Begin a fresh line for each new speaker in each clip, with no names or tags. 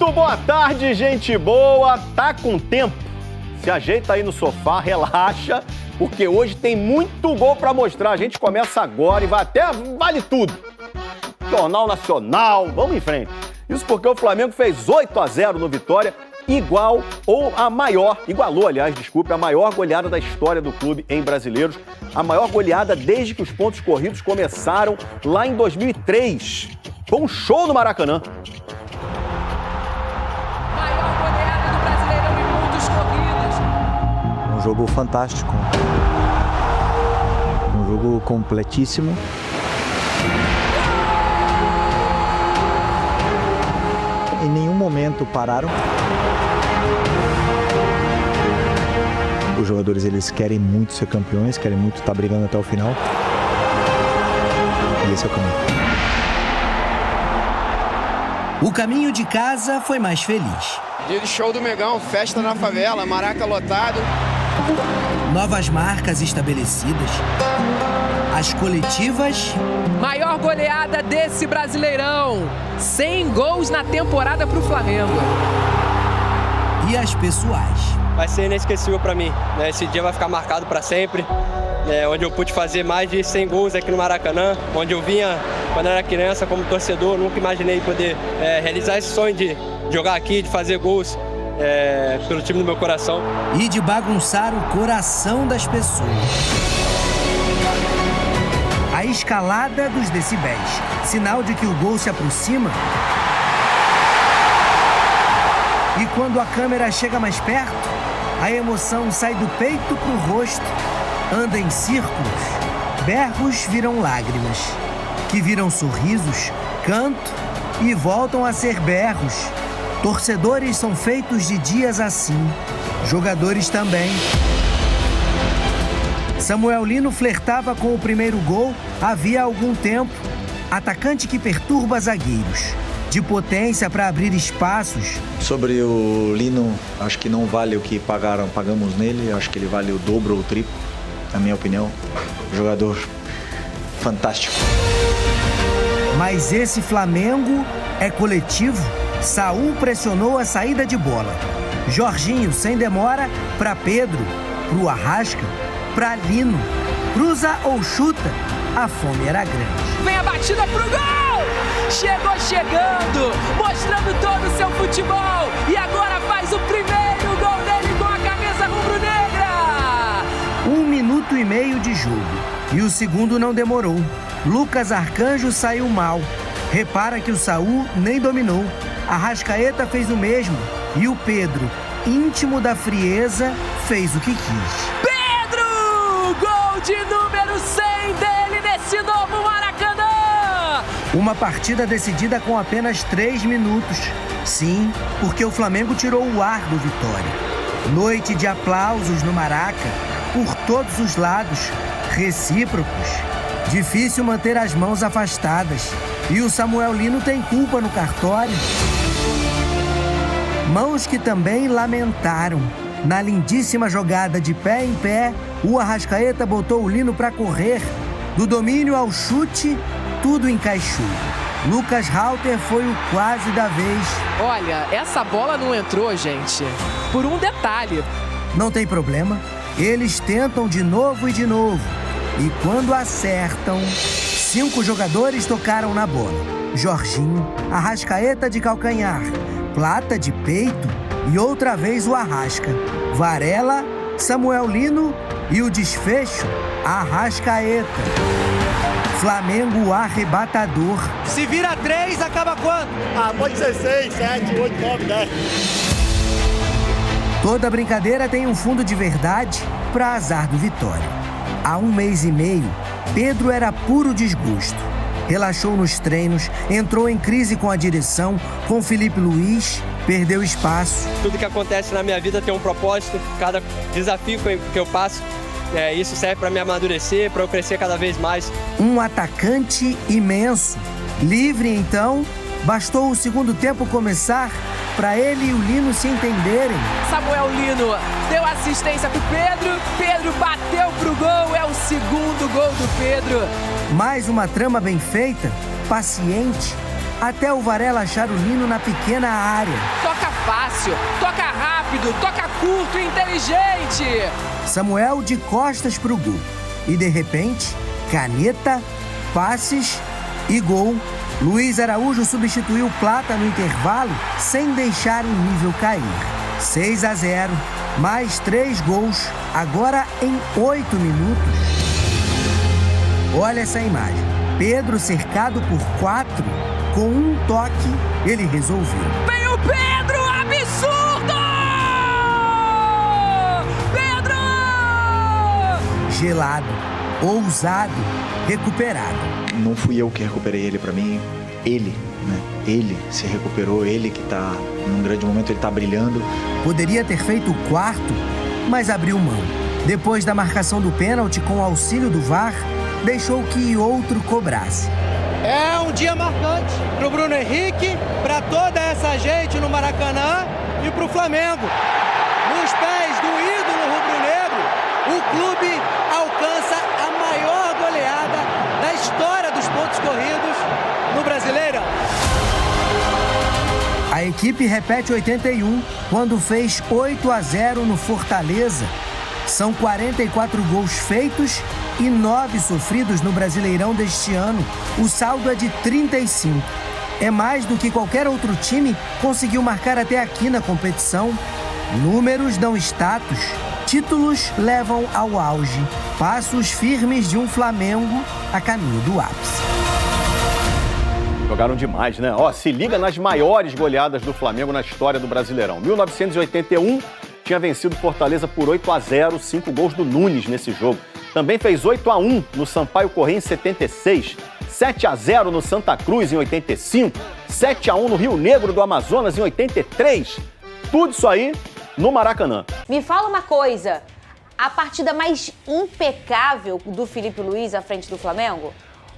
Muito boa tarde, gente boa. Tá com tempo? Se ajeita aí no sofá, relaxa, porque hoje tem muito gol pra mostrar. A gente começa agora e vai até vale tudo. Jornal Nacional, vamos em frente. Isso porque o Flamengo fez 8-0 no Vitória, igualou, a maior goleada da história do clube em Brasileiros. A maior goleada desde que os pontos corridos começaram lá em 2003. Foi um show no Maracanã.
Maior goleada do Brasileirão em pontos corridos.
Um jogo fantástico. Um jogo completíssimo. Em nenhum momento pararam. Os jogadores, eles querem muito ser campeões, querem muito estar brigando até o final. E esse é o caminho.
O caminho de casa foi mais feliz.
Dia de show do Megão, festa na favela, Maraca lotado.
Novas marcas estabelecidas. As coletivas.
Maior goleada desse Brasileirão. 100 gols na temporada pro Flamengo.
E as pessoais.
Vai ser inesquecível para mim, né? Esse dia vai ficar marcado para sempre, onde eu pude fazer mais de 100 gols aqui no Maracanã, onde eu vinha quando era criança como torcedor, nunca imaginei poder realizar esse sonho de jogar aqui, de fazer gols pelo time do meu coração.
E de bagunçar o coração das pessoas. A escalada dos decibéis, sinal de que o gol se aproxima. E quando a câmera chega mais perto, a emoção sai do peito pro rosto, anda em círculos, berros viram lágrimas, que viram sorrisos, canto e voltam a ser berros. Torcedores são feitos de dias assim, jogadores também. Samuel Lino flertava com o primeiro gol havia algum tempo, atacante que perturba zagueiros. De potência para abrir espaços.
Sobre o Lino, acho que não vale o que pagamos nele. Acho que ele vale o dobro ou o triplo, na minha opinião. Jogador fantástico.
Mas esse Flamengo é coletivo. Saul pressionou a saída de bola. Jorginho, sem demora, para Pedro, pro Arrasca, para Lino. Cruza ou chuta, a fome era grande.
Vem a batida pro gol! Chegou chegando, mostrando todo o seu futebol. E agora faz o primeiro gol dele com a camisa rubro-negra.
1 minuto e meio de jogo. E o segundo não demorou. Lucas Arcanjo saiu mal. Repara que o Saul nem dominou. Arrascaeta fez o mesmo. E o Pedro, íntimo da frieza, fez o que quis.
Pedro! Gol de número 100 dele nesse novo Maracanã!
Uma partida decidida com apenas 3 minutos. Sim, porque o Flamengo tirou o ar do Vitória. Noite de aplausos no Maraca, por todos os lados, recíprocos. Difícil manter as mãos afastadas. E o Samuel Lino tem culpa no cartório. Mãos que também lamentaram. Na lindíssima jogada de pé em pé, o Arrascaeta botou o Lino para correr. Do domínio ao chute, tudo encaixou. Lucas Halter foi o quase da vez.
Olha, essa bola não entrou, gente, por um detalhe.
Não tem problema. Eles tentam de novo e de novo. E quando acertam, 5 jogadores tocaram na bola. Jorginho, Arrascaeta de calcanhar, Plata de peito e outra vez o Arrasca. Varela, Samuel Lino e o desfecho, Arrascaeta. Flamengo arrebatador.
Se vira 3, acaba quando?
Pode 16, 7, 8, 9, 10.
Toda brincadeira tem um fundo de verdade para azar do Vitória. Há 1 mês e meio, Pedro era puro desgosto. Relaxou nos treinos, entrou em crise com a direção, com Felipe Luiz, perdeu espaço.
Tudo que acontece na minha vida tem um propósito, cada desafio que eu passo, isso serve para me amadurecer, para eu crescer cada vez mais.
Um atacante imenso. Livre então, bastou o segundo tempo começar para ele e o Lino se entenderem.
Samuel Lino deu assistência pro Pedro, Pedro bateu pro gol, é o segundo gol do Pedro.
Mais uma trama bem feita, paciente, até o Varela achar o Lino na pequena área.
Toca fácil, toca rápido, toca curto e inteligente.
Samuel de costas pro gol. E de repente, caneta, passes e gol. Luiz Araújo substituiu Plata no intervalo sem deixar o nível cair. 6-0, mais 3 gols, agora em 8 minutos. Olha essa imagem. Pedro cercado por 4, com um toque, ele resolveu.
Vem o Pedro, absurdo! Pedro!
Gelado, ousado, recuperado.
Não fui eu que recuperei ele, para mim, ele, né? Ele se recuperou, ele que tá num grande momento, ele tá brilhando.
Poderia ter feito o 4º, mas abriu mão. Depois da marcação do pênalti com o auxílio do VAR, deixou que outro cobrasse.
É um dia marcante pro Bruno Henrique, para toda essa gente no Maracanã e pro Flamengo. Nos pés do ídolo rubro-negro, o clube alcança a maior goleada da história dos pontos corridos no Brasileirão.
A equipe repete 81 quando fez 8-0 no Fortaleza. São 44 gols feitos e 9 sofridos no Brasileirão deste ano. O saldo é de 35. É mais do que qualquer outro time conseguiu marcar até aqui na competição. Números dão status, títulos levam ao auge. Passos firmes de um Flamengo a caminho do ápice.
Jogaram demais, né? Ó, se liga nas maiores goleadas do Flamengo na história do Brasileirão. 1981 tinha vencido Fortaleza por 8-0, 5 gols do Nunes nesse jogo. Também fez 8-1 no Sampaio Corrêa em 76, 7-0 no Santa Cruz em 85, 7-1 no Rio Negro do Amazonas em 83. Tudo isso aí no Maracanã.
Me fala uma coisa, a partida mais impecável do Filipe Luiz à frente do Flamengo?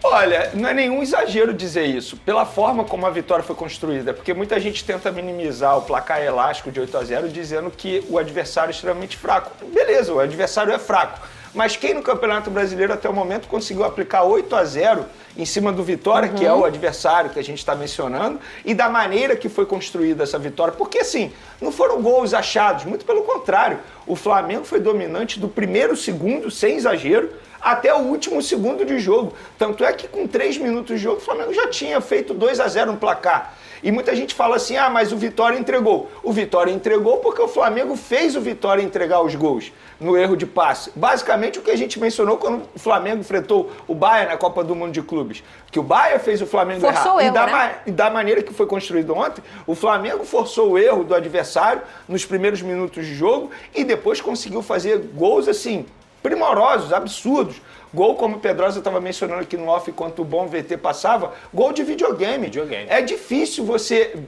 Olha, não é nenhum exagero dizer isso, pela forma como a vitória foi construída, porque muita gente tenta minimizar o placar elástico de 8-0 dizendo que o adversário é extremamente fraco. Beleza, o adversário é fraco, mas quem no Campeonato Brasileiro até o momento conseguiu aplicar 8-0 em cima do Vitória, que é o adversário que a gente está mencionando, e da maneira que foi construída essa vitória, porque assim, não foram gols achados, muito pelo contrário, o Flamengo foi dominante do primeiro segundo, sem exagero, até o último segundo de jogo. Tanto é que com 3 minutos de jogo, o Flamengo já tinha feito 2-0 no placar. E muita gente fala assim, mas o Vitória entregou. O Vitória entregou porque o Flamengo fez o Vitória entregar os gols no erro de passe. Basicamente o que a gente mencionou quando o Flamengo enfrentou o Bayern na Copa do Mundo de Clubes. Que o Bayern fez o Flamengo
forçou
errar.
O erro,
e da maneira que foi construído ontem, o Flamengo forçou o erro do adversário nos primeiros minutos de jogo e depois conseguiu fazer gols assim, primorosos, absurdos. Gol, como o Pedrosa estava mencionando aqui no off, enquanto o Bom VT passava, gol de videogame. É difícil você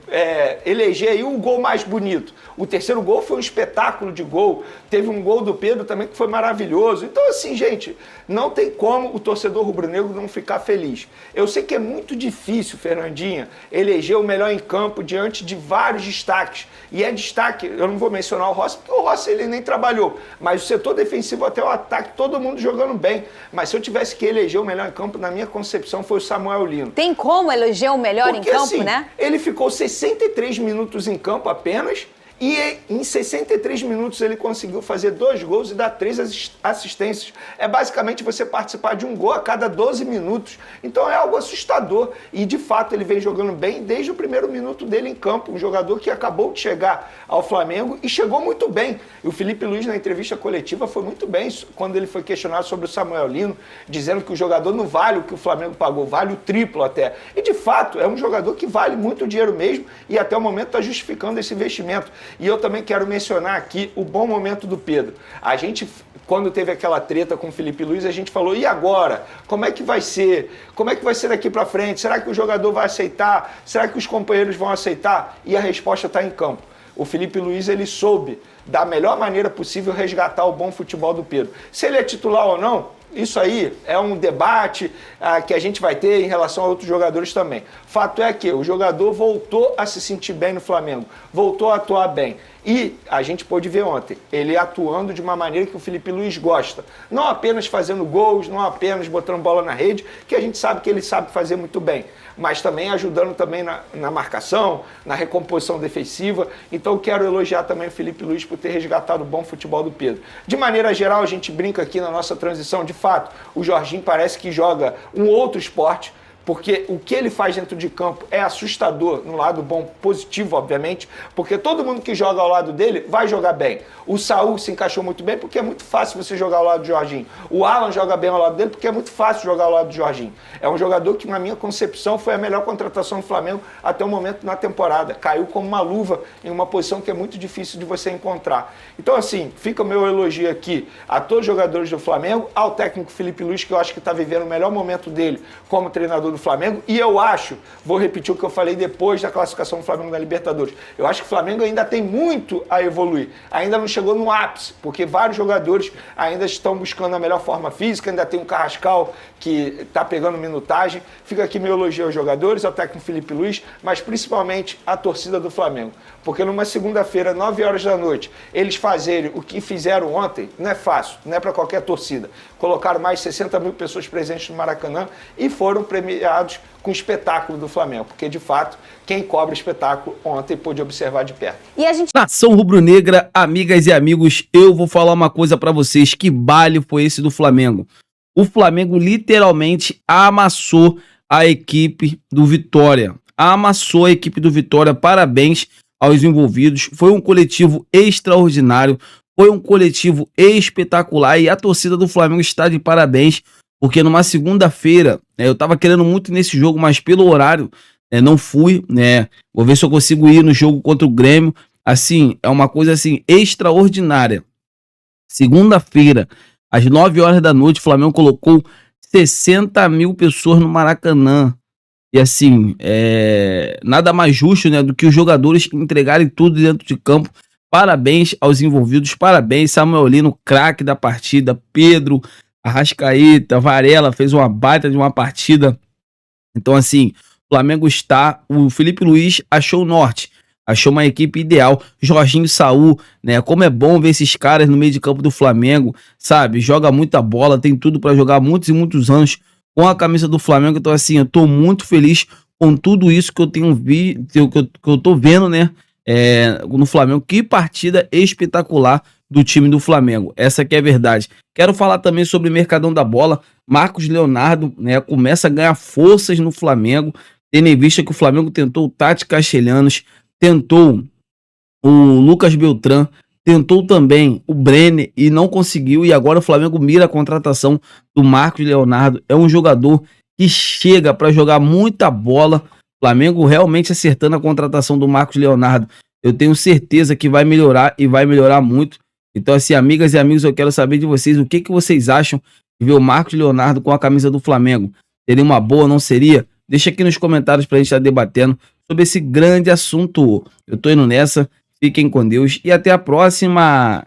eleger aí o gol mais bonito. O terceiro gol foi um espetáculo de gol. Teve um gol do Pedro também que foi maravilhoso. Então, assim, gente, não tem como o torcedor rubro-negro não ficar feliz. Eu sei que é muito difícil, Fernandinha, eleger o melhor em campo diante de vários destaques. E é destaque, eu não vou mencionar o Rossi, porque o Rossi ele nem trabalhou. Mas o setor defensivo até o ataque, todo mundo jogando bem. Mas se eu tivesse que eleger o melhor em campo, na minha concepção, foi o Samuel Lino.
Tem como eleger o melhor
porque,
em campo,
assim,
né?
Ele ficou 63 minutos em campo apenas e em 63 minutos ele conseguiu fazer 2 gols e dar 3 assistências. É basicamente você participar de um gol a cada 12 minutos. Então é algo assustador. E de fato ele vem jogando bem desde o primeiro minuto dele em campo. Um jogador que acabou de chegar ao Flamengo e chegou muito bem. E o Filipe Luiz na entrevista coletiva foi muito bem quando ele foi questionado sobre o Samuel Lino, dizendo que o jogador não vale o que o Flamengo pagou, vale o triplo até. E de fato é um jogador que vale muito dinheiro mesmo e até o momento está justificando esse investimento. E eu também quero mencionar aqui o bom momento do Pedro. A gente, quando teve aquela treta com o Filipe Luiz, a gente falou, e agora? Como é que vai ser? Como é que vai ser daqui para frente? Será que o jogador vai aceitar? Será que os companheiros vão aceitar? E a resposta está em campo. O Filipe Luiz, ele soube, da melhor maneira possível, resgatar o bom futebol do Pedro. Se ele é titular ou não, isso aí é um debate que a gente vai ter em relação a outros jogadores também. Fato é que o jogador voltou a se sentir bem no Flamengo, voltou a atuar bem. E a gente pôde ver ontem, ele atuando de uma maneira que o Filipe Luís gosta. Não apenas fazendo gols, não apenas botando bola na rede, que a gente sabe que ele sabe fazer muito bem, mas também ajudando também na marcação, na recomposição defensiva. Então eu quero elogiar também o Filipe Luís por ter resgatado o bom futebol do Pedro. De maneira geral, a gente brinca aqui na nossa transição, de fato, o Jorginho parece que joga um outro esporte, porque o que ele faz dentro de campo é assustador, no lado bom, positivo, obviamente, porque todo mundo que joga ao lado dele vai jogar bem. O Saúl se encaixou muito bem, porque é muito fácil você jogar ao lado do Jorginho. O Alan joga bem ao lado dele, porque é muito fácil jogar ao lado do Jorginho. É um jogador que, na minha concepção, foi a melhor contratação do Flamengo até o momento na temporada. Caiu como uma luva em uma posição que é muito difícil de você encontrar. Então, assim, fica o meu elogio aqui a todos os jogadores do Flamengo, ao técnico Filipe Luís, que eu acho que está vivendo o melhor momento dele como treinador do Flamengo, e eu acho, vou repetir o que eu falei depois da classificação do Flamengo na Libertadores, eu acho que o Flamengo ainda tem muito a evoluir, ainda não chegou no ápice, porque vários jogadores ainda estão buscando a melhor forma física, ainda tem um Carrascal que está pegando minutagem. Fica aqui meu elogio aos jogadores, ao técnico Filipe Luís, mas principalmente à torcida do Flamengo, porque numa segunda-feira, 9 horas da noite, eles fazerem o que fizeram ontem, não é fácil, não é para qualquer torcida. Colocaram mais de 60 mil pessoas presentes no Maracanã e foram premiados com o espetáculo do Flamengo, porque de fato, quem cobra espetáculo ontem pôde observar de perto.
E a gente...
Nação rubro-negra, amigas e amigos, eu vou falar uma coisa pra vocês, que baile foi esse do Flamengo. O Flamengo literalmente amassou a equipe do Vitória. Amassou a equipe do Vitória, parabéns aos envolvidos. Foi um coletivo extraordinário, foi um coletivo espetacular e a torcida do Flamengo está de parabéns, porque numa segunda-feira, eu tava querendo muito nesse jogo, mas pelo horário, não fui, né? Vou ver se eu consigo ir no jogo contra o Grêmio. Assim, é uma coisa assim extraordinária. Segunda-feira, às 9 horas da noite, o Flamengo colocou 60 mil pessoas no Maracanã. E assim, nada mais justo, né, do que os jogadores entregarem tudo dentro de campo. Parabéns aos envolvidos, parabéns, Samuel Lino, craque da partida, Pedro, Arrascaeta, Varela fez uma baita de uma partida. Então assim, o Filipe Luís achou o norte, achou uma equipe ideal. Jorginho, Saúl, né, como é bom ver esses caras no meio de campo do Flamengo, sabe, joga muita bola, tem tudo para jogar muitos e muitos anos com a camisa do Flamengo. Então assim, eu tô muito feliz com tudo isso que eu tenho visto, que eu tô vendo, né, no Flamengo. Que partida espetacular do time do Flamengo, essa que é a verdade. Quero falar também sobre o Mercadão da Bola. Marcos Leonardo, né, começa a ganhar forças no Flamengo, tendo em vista que o Flamengo tentou o Tati Castelhanos, tentou o Lucas Beltrán, tentou também o Brenner e não conseguiu, e agora o Flamengo mira a contratação do Marcos Leonardo. É um jogador que chega para jogar muita bola. Flamengo realmente acertando a contratação do Marcos Leonardo. Eu tenho certeza que vai melhorar e vai melhorar muito. Então assim, amigas e amigos, eu quero saber de vocês o que vocês acham de ver o Marcos Leonardo com a camisa do Flamengo. Seria uma boa, não seria? Deixa aqui nos comentários pra gente estar debatendo sobre esse grande assunto. Eu tô indo nessa, fiquem com Deus e até a próxima!